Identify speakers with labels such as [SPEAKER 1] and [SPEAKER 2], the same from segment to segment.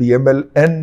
[SPEAKER 1] PMLN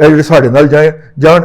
[SPEAKER 1] ਜਿਹੜੇ ਸਾਡੇ ਨਾਲ ਜਾਣ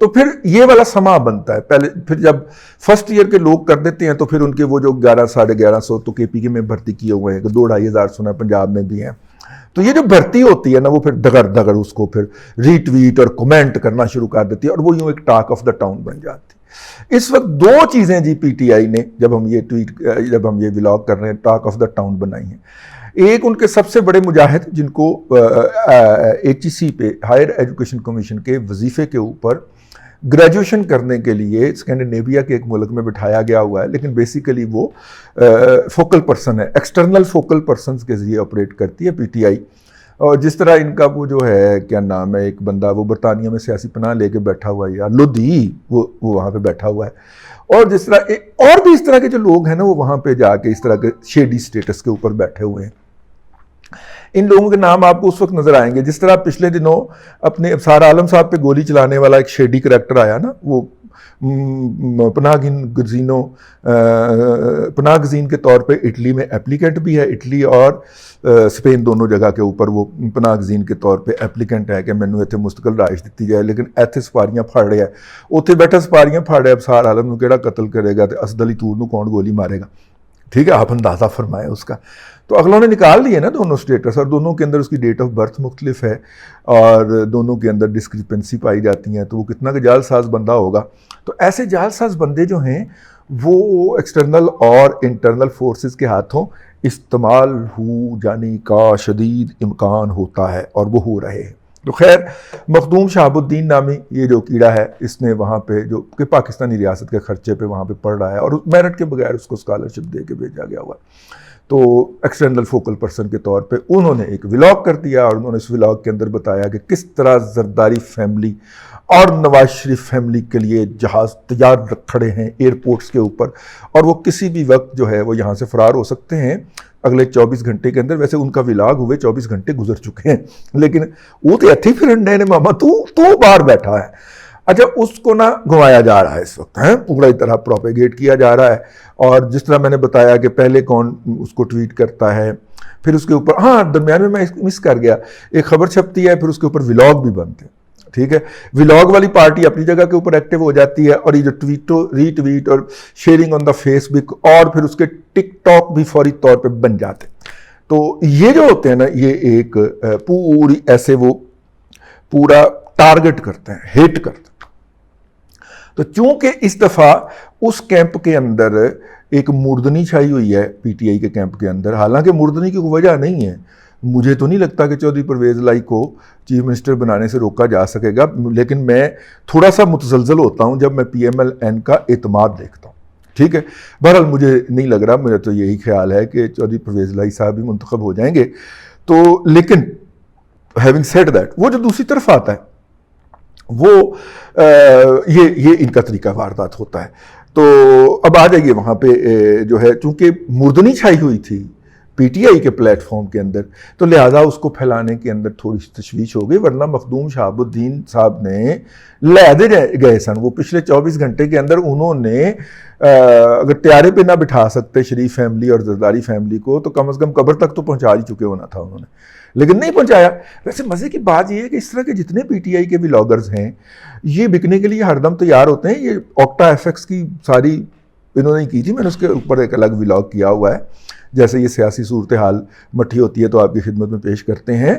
[SPEAKER 1] تو پھر یہ والا سما بنتا ہے پہلے. پھر جب فرسٹ ایئر کے لوگ کر دیتے ہیں تو پھر ان کے وہ جو 1100-1150 تو کے پی کے میں بھرتی کیے ہوئے ہیں, 2,500 سنا پنجاب میں بھی ہیں. تو یہ جو بھرتی ہوتی ہے نا وہ پھر دگڑ اس کو پھر ری ٹویٹ اور کمنٹ کرنا شروع کر دیتی ہے, اور وہ یوں ایک ٹاک آف دا ٹاؤن بن جاتی ہے. اس وقت 2 چیزیں جی پی ٹی آئی نے جب ہم یہ ولاگ کر رہے ہیں ٹاک آف دا ٹاؤن بنائی ہیں. ایک ان کے سب سے بڑے مجاہد جن کو ایچ ای سی پہ ہائر ایجوکیشن کمیشن کے وظیفے کے اوپر گریجویشن کرنے کے لیے اسکینڈینیویا کے ایک ملک میں بٹھایا گیا ہوا ہے, لیکن بیسیکلی وہ فوکل پرسن ہے, ایکسٹرنل فوکل پرسنز کے ذریعے آپریٹ کرتی ہے پی ٹی آئی. اور جس طرح ان کا وہ جو ہے کیا نام ہے, ایک بندہ وہ برطانیہ میں سیاسی پناہ لے کے بیٹھا ہوا ہے یار لودھی, وہ وہاں پہ بیٹھا ہوا ہے, اور جس طرح اور بھی اس طرح کے جو لوگ ہیں نا وہ وہاں پہ جا کے اس طرح کے شیڈی سٹیٹس کے اوپر بیٹھے ہوئے ہیں. ان لوگوں کے نام آپ کو اس وقت نظر آئیں گے جس طرح پچھلے دنوں اپنے ابصار عالم صاحب پہ گولی چلانے والا ایک شیڈی کریکٹر آیا نا, وہ پناہ گزین کے طور پہ اٹلی میں اپلیکنٹ بھی ہے, اٹلی اور اسپین دونوں جگہ کے اوپر وہ پناہ گزین کے طور پہ اپلیکنٹ ہے کہ مینوں اتنے مستقل رہائش دیتی جائے, لیکن ایتھے سپاریاں پھاڑ رہا ہے, اتنے بیٹھا سپاریاں پھاڑ رہا ہے, ابصار عالم نو کیڑا قتل کرے گا تو اسد علی تور نو کون گولی مارے گا. ٹھیک ہے, آپ اندازہ فرمائیں اس کا. تو اگلوں نے نکال لیے نا دونوں سٹیٹس, اور دونوں کے اندر اس کی ڈیٹ آف برتھ مختلف ہے اور دونوں کے اندر ڈسکرپنسی پائی جاتی ہیں, تو وہ کتنا کہ جعل ساز بندہ ہوگا. تو ایسے جعل ساز بندے جو ہیں وہ ایکسٹرنل اور انٹرنل فورسز کے ہاتھوں استعمال ہو جانے کا شدید امکان ہوتا ہے, اور وہ ہو رہے ہیں. تو خیر, مخدوم شہاب الدین نامی یہ جو کیڑا ہے اس نے وہاں پہ جو کہ پاکستانی ریاست کے خرچے پہ وہاں پہ پڑھ رہا ہے, اور میرٹ کے بغیر اس کو اسکالرشپ دے کے بھیجا گیا ہوا ہے. تو ایکسٹرنل فوکل پرسن کے طور پہ انہوں نے ایک ولاگ کر دیا, اور انہوں نے اس ولاگ کے اندر بتایا کہ کس طرح زرداری فیملی اور نواز شریف فیملی کے لیے جہاز تیار کھڑے ہیں ایئرپورٹس کے اوپر, اور وہ کسی بھی وقت جو ہے وہ یہاں سے فرار ہو سکتے ہیں اگلے 24 گھنٹے کے اندر. ویسے ان کا ولاگ ہوئے 24 گھنٹے گزر چکے ہیں, لیکن وہ تو ایتھی پھرنڈے نے ماما تو باہر بیٹھا ہے. اچھا, اس کو نہ گھمایا جا رہا ہے اس وقت, پورا طرح پروپیگیٹ کیا جا رہا ہے. اور جس طرح میں نے بتایا کہ پہلے کون اس کو ٹویٹ کرتا ہے, پھر اس کے اوپر درمیان میں مس کر گیا, ایک خبر چھپتی ہے, پھر اس کے اوپر ولاگ بھی بنتے ہیں. ٹھیک ہے, ولاگ والی پارٹی اپنی جگہ کے اوپر ایکٹیو ہو جاتی ہے, اور یہ جو ری ٹویٹ اور شیئرنگ آن دا فیس بک اور پھر اس کے ٹک ٹاک بھی فوری طور پہ بن جاتے ہیں. تو یہ جو ہوتے ہیں نا, یہ ایک پوری ایسے وہ پورا ٹارگٹ کرتے ہیں, ہٹ کرتے ہیں. تو چونکہ اس دفعہ اس کیمپ کے اندر ایک مردنی چھائی ہوئی ہے پی ٹی آئی کے کیمپ کے اندر, حالانکہ مردنی کی کوئی وجہ نہیں ہے, مجھے تو نہیں لگتا کہ چودھری پرویز لائی کو چیف منسٹر بنانے سے روکا جا سکے گا, لیکن میں تھوڑا سا متزلزل ہوتا ہوں جب میں پی ایم ایل این کا اعتماد دیکھتا ہوں. ٹھیک ہے, بہرحال مجھے نہیں لگ رہا, میرا تو یہی خیال ہے کہ چودھری پرویز لائی صاحب بھی منتخب ہو جائیں گے. تو لیکن ہیونگ سیڈ دیٹ, وہ جو دوسری طرف آتا ہے وہ یہ ان کا طریقہ واردات ہوتا ہے. تو اب آ جائیے وہاں پہ جو ہے, چونکہ مردنی چھائی ہوئی تھی پی ٹی آئی کے پلیٹ فارم کے اندر, تو لہٰذا اس کو پھیلانے کے اندر تھوڑی سی تشویش ہو گئی, ورنہ مخدوم شہاب الدین صاحب نے لہدے گئے سن. وہ پچھلے 24 گھنٹے کے اندر انہوں نے اگر طیارے پہ نہ بٹھا سکتے شریف فیملی اور زرداری فیملی کو, تو کم از کم قبر تک تو پہنچا ہی چکے ہونا تھا انہوں نے, لیکن نہیں پہنچایا. ویسے مزے کی بات یہ ہے کہ اس طرح کے جتنے پی ٹی آئی کے ولاگرز ہیں یہ بکنے کے لیے ہر دم تیار ہوتے ہیں. یہ اوکٹا ایف ایکس کی ساری انہوں نے کی تھی, میں نے اس کے اوپر ایک الگ ولاگ کیا ہوا ہے. جیسے یہ سیاسی صورتحال مٹھی ہوتی ہے تو آپ کی خدمت میں پیش کرتے ہیں.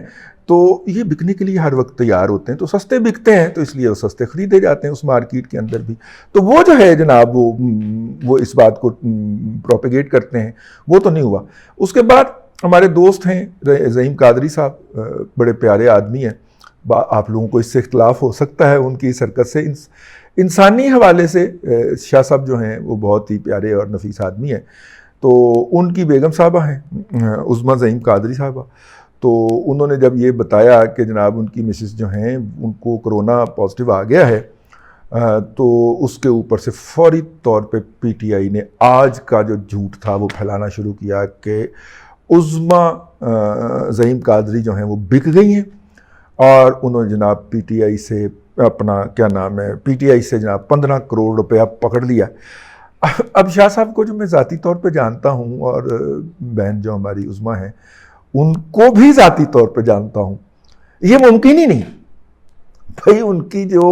[SPEAKER 1] تو یہ بکنے کے لیے ہر وقت تیار ہوتے ہیں, تو سستے بکتے ہیں تو اس لیے وہ سستے خریدے جاتے ہیں اس مارکیٹ کے اندر بھی. تو وہ جو ہے جناب وہ اس بات کو پروپیگیٹ کرتے ہیں, وہ تو نہیں ہوا. اس کے بعد ہمارے دوست ہیں زعیم قادری صاحب, بڑے پیارے آدمی ہیں, آپ لوگوں کو اس سے اختلاف ہو سکتا ہے ان کی اس حرکت سے. انسانی حوالے سے شاہ صاحب جو ہیں وہ بہت ہی پیارے اور نفیس آدمی ہیں. تو ان کی بیگم صاحبہ ہیں عظمیٰ زعیم قادری صاحبہ, تو انہوں نے جب یہ بتایا کہ جناب ان کی مسز جو ہیں ان کو کرونا پازیٹیو آ گیا ہے, تو اس کے اوپر سے فوری طور پہ پی ٹی آئی نے آج کا جو جھوٹ تھا وہ پھیلانا شروع کیا کہ عظمیٰ زعیم قادری جو ہیں وہ بک گئی ہیں, اور انہوں نے جناب پی ٹی آئی سے اپنا کیا نام ہے پی ٹی آئی سے جناب 15 کروڑ روپیہ پکڑ لیا. اب شاہ صاحب کو جو میں ذاتی طور پہ جانتا ہوں, اور بہن جو ہماری عظمیٰ ہیں ان کو بھی ذاتی طور پہ جانتا ہوں, یہ ممکن ہی نہیں, بھائی ان کی جو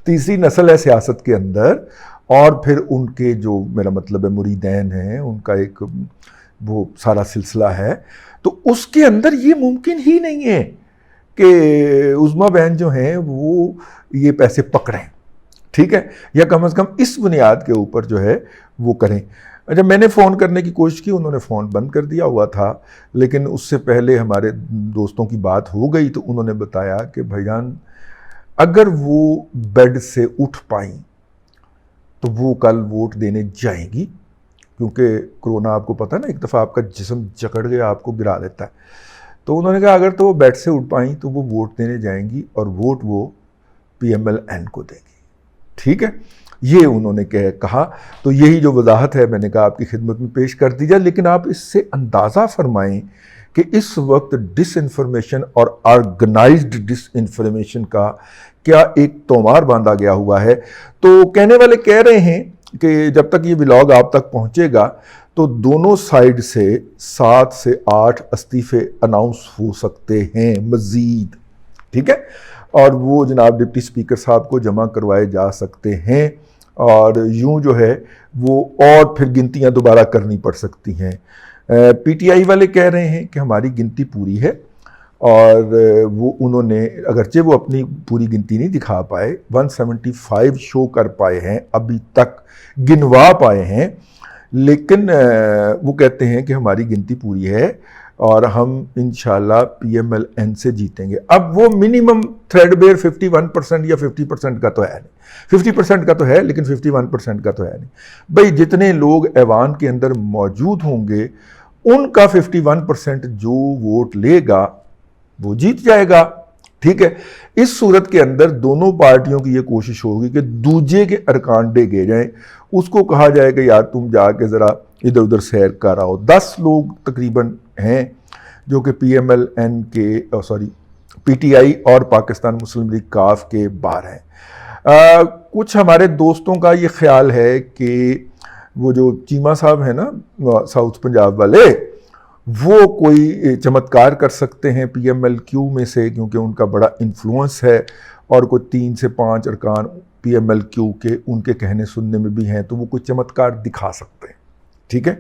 [SPEAKER 1] تیسری نسل ہے سیاست کے اندر، اور پھر ان کے جو میرا مطلب ہے مریدین ہیں، ان کا ایک وہ سارا سلسلہ ہے، تو اس کے اندر یہ ممکن ہی نہیں ہے کہ عظمیٰ بہن جو ہیں وہ یہ پیسے پکڑیں، ٹھیک ہے، یا کم از کم اس بنیاد کے اوپر جو ہے وہ کریں۔ جب میں نے فون کرنے کی کوشش کی، انہوں نے فون بند کر دیا ہوا تھا، لیکن اس سے پہلے ہمارے دوستوں کی بات ہو گئی تو انہوں نے بتایا کہ بھائی جان اگر وہ بیڈ سے اٹھ پائیں تو وہ کل ووٹ دینے جائیں گی، کیونکہ کرونا آپ کو پتہ ہے نا، ایک دفعہ آپ کا جسم جکڑ گیا آپ کو گرا دیتا ہے۔ تو انہوں نے کہا اگر تو وہ بیڈ سے اٹھ پائیں تو وہ ووٹ دینے جائیں گی، اور ووٹ وہ پی ایم ایل این کو دیں گی، ٹھیک ہے، یہ انہوں نے کہا۔ تو یہی جو وضاحت ہے میں نے کہا آپ کی خدمت میں پیش کر دی جائے، لیکن آپ اس سے اندازہ فرمائیں کہ اس وقت ڈس انفارمیشن اور آرگنائزڈ ڈس انفارمیشن کا کیا ایک تومار باندھا گیا ہوا ہے۔ تو کہنے والے کہہ رہے ہیں کہ جب تک یہ ولاگ آپ تک پہنچے گا تو دونوں سائیڈ سے 7 سے 8 استعفے اناؤنس ہو سکتے ہیں مزید، ٹھیک ہے، اور وہ جناب ڈپٹی اسپیکر صاحب کو جمع کروائے جا سکتے ہیں، اور یوں جو ہے وہ اور پھر گنتیاں دوبارہ کرنی پڑ سکتی ہیں۔ پی ٹی آئی والے کہہ رہے ہیں کہ ہماری گنتی پوری ہے، اور وہ انہوں نے اگرچہ وہ اپنی پوری گنتی نہیں دکھا پائے، 175 شو کر پائے ہیں ابھی تک، گنوا پائے ہیں، لیکن وہ کہتے ہیں کہ ہماری گنتی پوری ہے اور ہم انشاءاللہ پی ایم ایل این سے جیتیں گے۔ اب وہ منیمم تھریڈ بیئر 51% یا 50% کا تو ہے نہیں، 50% کا تو ہے لیکن 51% کا تو ہے نہیں۔ بھئی جتنے لوگ ایوان کے اندر موجود ہوں گے ان کا 51% جو ووٹ لے گا وہ جیت جائے گا، ٹھیک ہے۔ اس صورت کے اندر دونوں پارٹیوں کی یہ کوشش ہوگی کہ دوجے کے ارکان ڈے جائیں، اس کو کہا جائے کہ یار تم جا کے ذرا ادھر ادھر سیر کر آؤ۔ 10 لوگ تقریباً ہیں جو کہ پی ایم ایل این کے پی ٹی آئی اور پاکستان مسلم لیگ کاف کے باہر ہیں۔ کچھ ہمارے دوستوں کا یہ خیال ہے کہ وہ جو چیمہ صاحب ہیں نا ساؤتھ پنجاب والے، وہ کوئی چمتکار کر سکتے ہیں پی ایم ایل کیو میں سے، کیونکہ ان کا بڑا انفلوئنس ہے، اور کوئی 3 سے 5 ارکان پی ایم ایل کیو کے ان کے کہنے سننے میں بھی ہیں، تو وہ کوئی چمتکار دکھا سکتے ہیں، ٹھیک ہے،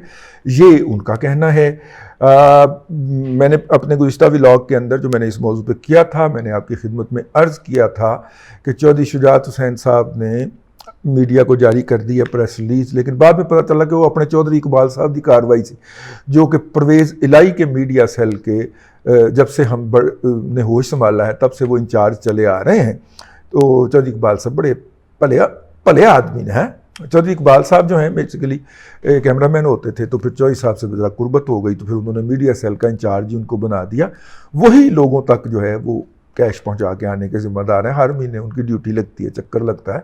[SPEAKER 1] یہ ان کا کہنا ہے۔ میں نے اپنے گزشتہ ولاگ کے اندر جو میں نے اس موضوع پہ کیا تھا، میں نے آپ کی خدمت میں عرض کیا تھا کہ چودھری شجاعت حسین صاحب نے میڈیا کو جاری کر دی ہے پریس ریلیز، لیکن بعد میں پتہ چلا کہ وہ اپنے چودھری اقبال صاحب کی کارروائی سے، جو کہ پرویز الہی کے میڈیا سیل کے جب سے ہم نے ہوش سنبھالا ہے تب سے وہ انچارج چلے آ رہے ہیں، تو چودھری اقبال صاحب بڑے پلے آدمی ہیں۔ چودھری اقبال صاحب جو ہیں بیسیکلی کیمرہ مین ہوتے تھے، تو پھر چودھری صاحب سے ذرا قربت ہو گئی تو پھر انہوں نے میڈیا سیل کا انچارج ان کو بنا دیا۔ وہی لوگوں تک جو ہے وہ کیش پہنچا کے آنے کے ذمہ دار ہیں، ہر مہینے ان کی ڈیوٹی لگتی ہے، چکر لگتا ہے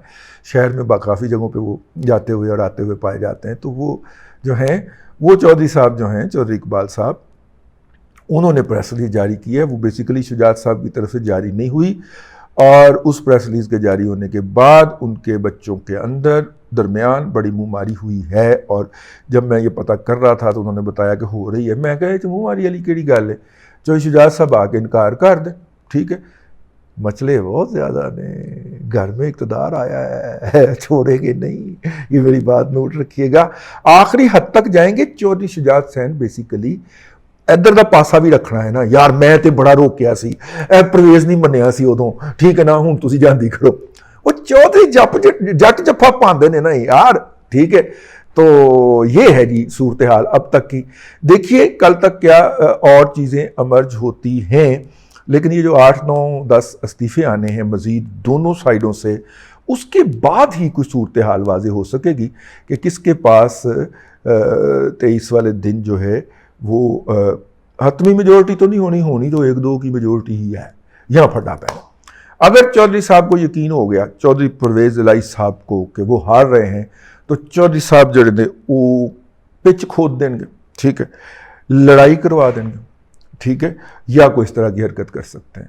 [SPEAKER 1] شہر میں، کافی جگہوں پہ وہ جاتے ہوئے اور آتے ہوئے پائے جاتے ہیں۔ تو وہ جو ہیں وہ چودھری صاحب جو ہیں، چودھری اقبال صاحب، انہوں نے پریس ریلیز جاری کی ہے، وہ بیسیکلی شجاعت صاحب کی طرف سے جاری نہیں ہوئی، اور اس پریس ریلیز کے جاری ہونے کے بعد ان کے بچوں کے درمیان بڑی منہ ماری ہوئی ہے، اور جب میں یہ پتہ کر رہا تھا تو انہوں نے بتایا کہ ہو رہی ہے۔ میں کہا کہ منہ ماری والی کیڑی گل ہے، چودھری شجاعت صاحب آ کے انکار کر دیں، ٹھیک ہے، مسئلے بہت زیادہ نے، گھر میں اقتدار آیا ہے، چھوڑیں گے نہیں، یہ میری بات نوٹ رکھیے گا، آخری حد تک جائیں گے۔ چودھری شجاعت حسین بیسیکلی ادھر دا پاسا بھی رکھنا ہے نا، یار میں تے بڑا روکیا سی، پرویز نہیں منیا سی ادوں، ٹھیک ہے نا، ہوں تسی جاندی کرو۔ وہ چودھری جٹ جفا پاندے نے نا یار، ٹھیک ہے۔ تو یہ ہے جی صورتحال اب تک کی، دیکھیے کل تک کیا اور چیزیں امرج ہوتی ہیں، لیکن یہ جو 8، 9، 10 استعفے آنے ہیں مزید دونوں سائیڈوں سے، اس کے بعد ہی کوئی صورتحال واضح ہو سکے گی کہ کس کے پاس 23 والے دن جو ہے وہ حتمی میجورٹی تو نہیں ہونی تو 1-2 کی میجورٹی ہی ہے، یہاں پھٹا پڑا۔ اگر چودھری صاحب کو یقین ہو گیا، چودھری پرویز الہی صاحب کو، کہ وہ ہار رہے ہیں، تو چودھری صاحب جڑے نے وہ پچ کھود دیں گے، ٹھیک ہے، لڑائی کروا دیں گے، ٹھیک ہے، یا کوئی اس طرح کی حرکت کر سکتے ہیں۔